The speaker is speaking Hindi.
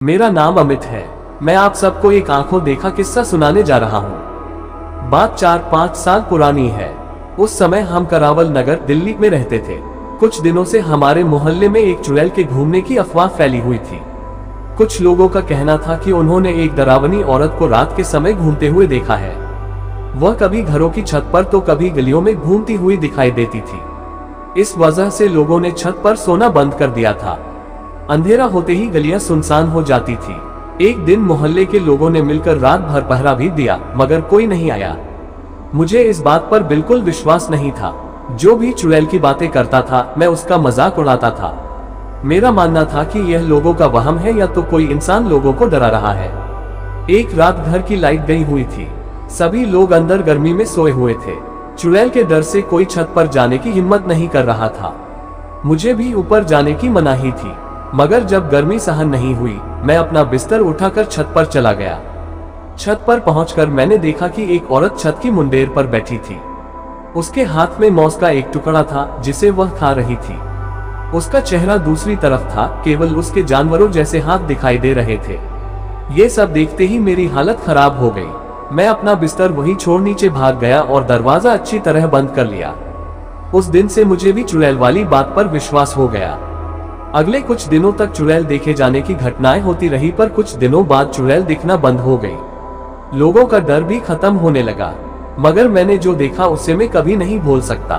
मेरा नाम अमित है। मैं आप सबको एक आंखों देखा किस्सा सुनाने जा रहा हूँ। बात 4-5 साल पुरानी है। उस समय हम करावल नगर दिल्ली में रहते थे। कुछ दिनों से हमारे मोहल्ले में एक चुड़ैल के घूमने की अफवाह फैली हुई थी। कुछ लोगों का कहना था कि उन्होंने एक डरावनी औरत को रात के समय घूमते हुए देखा है। वह कभी घरों की छत पर तो कभी गलियों में घूमती हुई दिखाई देती थी। इस वजह से लोगों ने छत पर सोना बंद कर दिया था। अंधेरा होते ही गलियां सुनसान हो जाती थी। एक दिन मोहल्ले के लोगों ने मिलकर रात भर पहरा भी दिया, मगर कोई नहीं आया। मुझे इस बात पर बिल्कुल विश्वास नहीं था। जो भी चुड़ैल की बातें करता था, मैं उसका मजाक उड़ाता था। मेरा मानना था कि यह लोगों का वहम है या तो कोई इंसान लोगों को डरा रहा है। एक रात घर की लाइट गई हुई थी। सभी लोग अंदर गर्मी में सोए हुए थे। चुड़ैल के डर से कोई छत पर जाने की हिम्मत नहीं कर रहा था। मुझे भी ऊपर जाने की मनाही थी, मगर जब गर्मी सहन नहीं हुई, मैं अपना बिस्तर उठाकर छत पर चला गया। छत पर पहुंचकर मैंने देखा कि एक औरत छत की मुंडेर पर बैठी थी। उसके हाथ में मौस का एक टुकड़ा था जिसे वह खा रही थी। उसका चेहरा दूसरी तरफ था, केवल उसके जानवरों जैसे हाथ दिखाई दे रहे थे। ये सब देखते ही मेरी हालत खराब हो गई। मैं अपना बिस्तर वहीं छोड़ नीचे भाग गया और दरवाजा अच्छी तरह बंद कर लिया। उस दिन से मुझे भी चुड़ैल वाली बात पर विश्वास हो गया। अगले कुछ दिनों तक चुड़ैल देखे जाने की घटनाएं होती रही, पर कुछ दिनों बाद चुड़ैल दिखना बंद हो गई। लोगों का डर भी खत्म होने लगा, मगर मैंने जो देखा उसे मैं कभी नहीं भूल सकता।